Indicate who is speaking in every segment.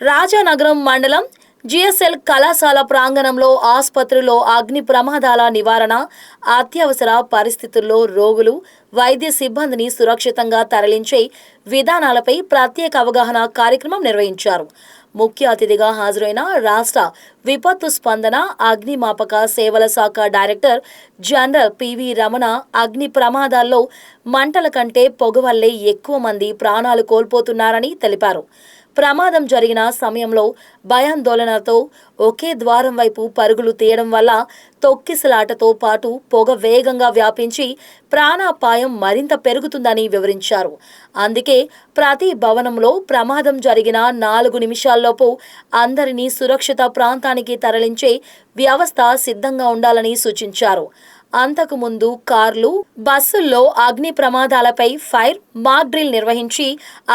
Speaker 1: రాజానగరం మండలం జిఎస్ఎల్ కళాశాల ప్రాంగణంలో ఆసుపత్రిలో అగ్ని ప్రమాదాల నివారణ, అత్యవసర పరిస్థితుల్లో రోగులు, వైద్య సిబ్బందిని సురక్షితంగా తరలించే విధానాలపై ప్రత్యేక అవగాహన కార్యక్రమం నిర్వహించారు. ముఖ్య అతిథిగా హాజరైన రాష్ట్ర విపత్తు స్పందన అగ్నిమాపక సేవల శాఖ డైరెక్టర్ జనరల్ పివి రమణ అగ్ని ప్రమాదాల్లో మంటల కంటే పొగ వల్లే ఎక్కువ మంది ప్రాణాలు కోల్పోతున్నారని తెలిపారు. ప్రమాదం జరిగిన సమయంలో భయాందోళనతో ఒకే ద్వారం వైపు పరుగులు తీయడం వల్ల తొక్కిసలాటతో పాటు పొగ వేగంగా వ్యాపించి ప్రాణాపాయం మరింత పెరుగుతుందని వివరించారు. అందుకే ప్రతి భవనంలో ప్రమాదం జరిగిన 4 నిమిషాల్లోపు అందరినీ సురక్షిత ప్రాంతానికి తరలించే వ్యవస్థ సిద్ధంగా ఉండాలని సూచించారు. అంతకుముందు కార్లు, బస్సుల్లో అగ్ని ప్రమాదాలపై ఫైర్ మాక్ డ్రిల్ నిర్వహించి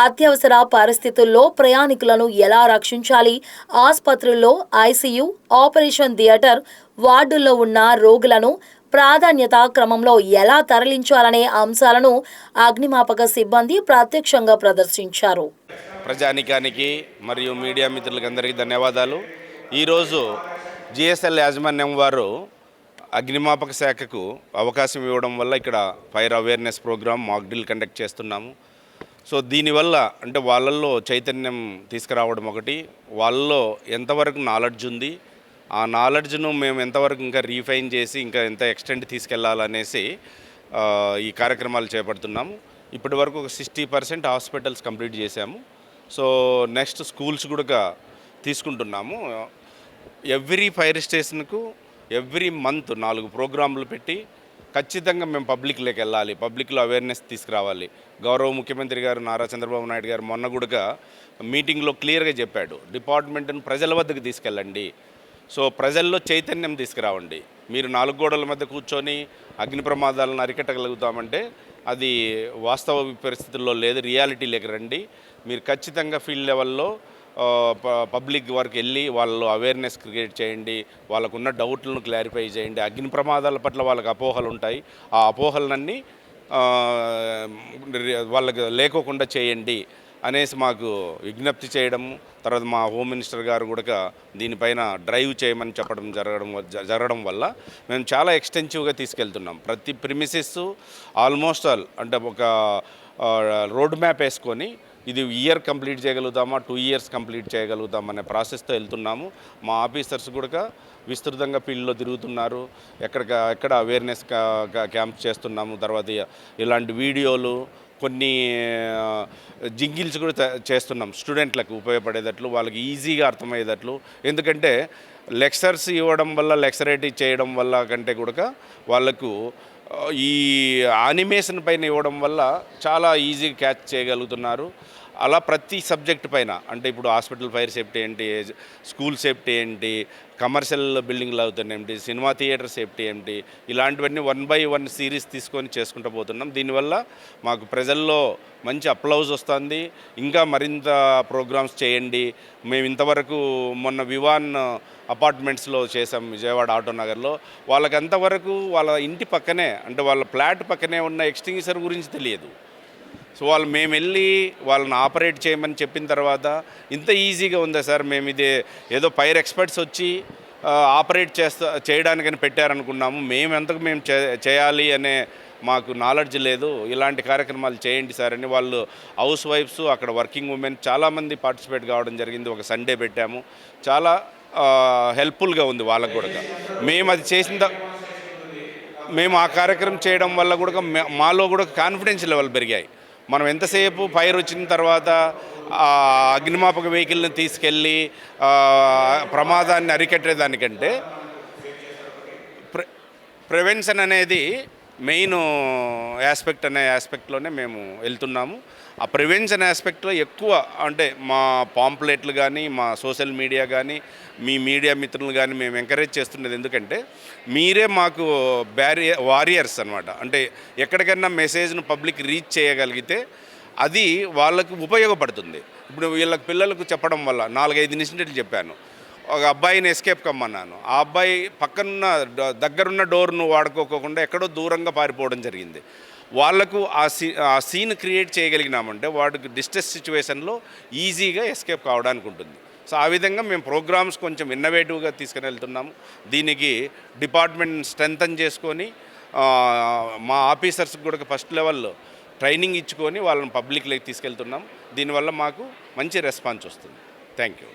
Speaker 1: అత్యవసర పరిస్థితుల్లో ప్రయాణికులను ఎలా రక్షించాలి, ఆసుపత్రుల్లో ఐసీయూ, ఆపరేషన్ థియేటర్, వార్డుల్లో ఉన్న రోగులను ప్రాధాన్యత క్రమంలో ఎలా తరలించాలనే అంశాలను అగ్నిమాపక సిబ్బంది ప్రత్యక్షంగా ప్రదర్శించారు.
Speaker 2: ప్రజానికానికి మరియు మీడియా మిత్రులకు అందరికీ ధన్యవాదాలు. ఈరోజు జిఎస్ఎల్ యాజమాన్యం వారు అగ్నిమాపక శాఖకు అవకాశం ఇవ్వడం వల్ల ఇక్కడ fire awareness program mock drill conduct చేస్తున్నాము. సో దీనివల్ల అంటే వాళ్ళల్లో చైతన్యం తీసుకురావడం ఒకటి, వాళ్ళలో ఎంతవరకు నాలెడ్జ్ ఉంది, ఆ నాలెడ్జ్ను మేము ఎంతవరకు ఇంకా రీఫైన్ చేసి ఇంకా ఎంత ఎక్స్టెంట్ తీసుకెళ్లాలనేసి ఈ కార్యక్రమాలు చేపడుతున్నాము. ఇప్పటి వరకు ఒక 60% హాస్పిటల్స్ కంప్లీట్ చేశాము. సో నెక్స్ట్ స్కూల్స్ కూడా తీసుకుంటున్నాము. ఎవ్రీ ఫైర్ స్టేషన్కు ఎవ్రీ మంత్ 4 ప్రోగ్రాంలు పెట్టి ఖచ్చితంగా మేము పబ్లిక్లోకి వెళ్ళాలి, పబ్లిక్లో అవేర్నెస్ తీసుకురావాలి. గౌరవ ముఖ్యమంత్రి గారు నారా చంద్రబాబు నాయుడు గారు మొన్న కూడా మీటింగ్లో క్లియర్గా చెప్పాడు, డిపార్ట్మెంట్ను ప్రజల వద్దకు తీసుకెళ్ళండి, సో ప్రజల్లో చైతన్యం తీసుకురావండి. మీరు 4 గోడల మధ్య కూర్చొని అగ్ని ప్రమాదాలను అరికట్టగలుగుతామంటే అది వాస్తవ పరిస్థితుల్లో లేదు, రియాలిటీ లేక రండి. మీరు ఖచ్చితంగా ఫీల్డ్ లెవెల్లో పబ్లిక్ వరకు వెళ్ళి వాళ్ళు అవేర్నెస్ క్రియేట్ చేయండి, వాళ్ళకున్న డౌట్లను క్లారిఫై చేయండి. అగ్ని ప్రమాదాల పట్ల వాళ్ళకి అపోహలు ఉంటాయి, ఆ అపోహలన్నీ వాళ్ళకి లేకోకుండా చేయండి అనేసి మాకు విజ్ఞప్తి చేయడం. తర్వాత మా హోమ్ మినిస్టర్ గారు కూడా దీనిపైన డ్రైవ్ చేయమని చెప్పడం జరగడం వల్ల మేము చాలా ఎక్స్టెన్సివ్గా తీసుకెళ్తున్నాం. ప్రతి ప్రిమిసెస్ ఆల్మోస్ట్ ఆల్ అంటే ఒక రోడ్ మ్యాప్ వేసుకొని ఇది ఇయర్ కంప్లీట్ చేయగలుగుతామా, 2 ఇయర్స్ కంప్లీట్ చేయగలుగుతామా అనే ప్రాసెస్తో వెళ్తున్నాము. మా ఆఫీసర్స్ కూడా విస్తృతంగా ఫీల్డ్లో తిరుగుతున్నారు, ఎక్కడ అవేర్నెస్ క్యాంప్స్ చేస్తున్నాము. తర్వాత ఇలాంటి వీడియోలు, కొన్ని జింగిల్స్ కూడా చేస్తున్నాం స్టూడెంట్లకు ఉపయోగపడేటట్లు, వాళ్ళకి ఈజీగా అర్థమయ్యేటట్లు. ఎందుకంటే లెక్చర్స్ ఇవ్వడం వల్ల, లెక్చరేటివ్ చేయడం వల్ల కంటే కూడా వాళ్ళకు ఈ యానిమేషన్ పైన ఇవ్వడం వల్ల చాలా ఈజీగా క్యాచ్ చేయగలుగుతున్నారు. అలా ప్రతి సబ్జెక్ట్ పైన, అంటే ఇప్పుడు హాస్పిటల్ ఫైర్ సేఫ్టీ ఏంటి, స్కూల్ సేఫ్టీ ఏంటి, కమర్షియల్ బిల్డింగ్లు అవుతాయేంటి, సినిమా థియేటర్ సేఫ్టీ ఏంటి, ఇలాంటివన్నీ 1 by 1 సిరీస్ తీసుకొని చేసుకుంటూ పోతున్నాం. దీనివల్ల మాకు ప్రజల్లో మంచి అప్లౌజ్ వస్తుంది. ఇంకా మరింత ప్రోగ్రామ్స్ చేయండి. మేము ఇంతవరకు మొన్న వివాన్ అపార్ట్మెంట్స్లో చేసాం విజయవాడ ఆటోనగర్లో. వాళ్ళకి అంతవరకు వాళ్ళ ఇంటి పక్కనే, అంటే వాళ్ళ ఫ్లాట్ పక్కనే ఉన్న ఎక్స్టింగ్విషర్ గురించి తెలియదు. సో మేము వెళ్ళి వాళ్ళని ఆపరేట్ చేయమని చెప్పిన తర్వాత ఇంత ఈజీగా ఉందా సార్, మేము ఇది ఏదో ఫైర్ ఎక్స్పర్ట్స్ వచ్చి ఆపరేట్ చేయడానికని పెట్టారనుకున్నాము, మేము చేయాలి అనే మాకు నాలెడ్జ్ లేదు. ఇలాంటి కార్యక్రమాలు చేయండి సార్ అని వాళ్ళు హౌస్ వైఫ్స్, అక్కడ వర్కింగ్ ఉమెన్ చాలామంది పార్టిసిపేట్ కావడం జరిగింది. ఒక సండే పెట్టాము, చాలా హెల్ప్ఫుల్గా ఉంది వాళ్ళకు కూడా. మేము అది మేము ఆ కార్యక్రమం చేయడం వల్ల కూడా మాలో కూడా కాన్ఫిడెన్స్ లెవెల్ పెరిగాయి. మనం ఎంతసేపు ఫైర్ వచ్చిన తర్వాత అగ్నిమాపక వెహికల్ని తీసుకెళ్ళి ప్రమాదాన్ని అరికట్టేదానికంటే ప్రివెన్షన్ అనేది మెయిన్ యాస్పెక్ట్లోనే మేము వెళ్తున్నాము. ఆ ప్రివెన్షన్ యాస్పెక్ట్లో ఎక్కువ, అంటే మా పాంప్లెట్లు కానీ, మా సోషల్ మీడియా కానీ, మీ మీడియా మిత్రులు కానీ మేము ఎంకరేజ్ చేస్తున్నది ఎందుకంటే మీరే మాకు వారియర్స్ అనమాట. అంటే ఎక్కడికైనా మెసేజ్ను పబ్లిక్ రీచ్ చేయగలిగితే అది వాళ్ళకు ఉపయోగపడుతుంది. ఇప్పుడు వీళ్ళకి పిల్లలకు చెప్పడం వల్ల 4-5 ఇన్సిడెంట్లు చెప్పాను. ఒక అబ్బాయిని ఎస్కేప్ కమ్మన్నాను, ఆ అబ్బాయి పక్కనున్న దగ్గరున్న డోర్ను వాడుకోకుండా ఎక్కడో దూరంగా పారిపోవడం జరిగింది. వాళ్లకు ఆ సీన్ క్రియేట్ చేయగలిగినామంటే వాడికి డిస్ట్రెస్ సిచ్యువేషన్లో ఈజీగా ఎస్కేప్ కావడానికి ఉంటుంది. సో ఆ విధంగా మేము ప్రోగ్రామ్స్ కొంచెం ఇన్నోవేటివ్గా తీసుకుని వెళ్తున్నాము. దీనికి డిపార్ట్మెంట్ స్ట్రెంథన్ చేసుకొని మా ఆఫీసర్స్కి కూడా ఫస్ట్ లెవెల్లో ట్రైనింగ్ ఇచ్చుకొని వాళ్ళని పబ్లిక్లోకి తీసుకెళ్తున్నాం. దీనివల్ల మాకు మంచి రెస్పాన్స్ వస్తుంది. Thank you.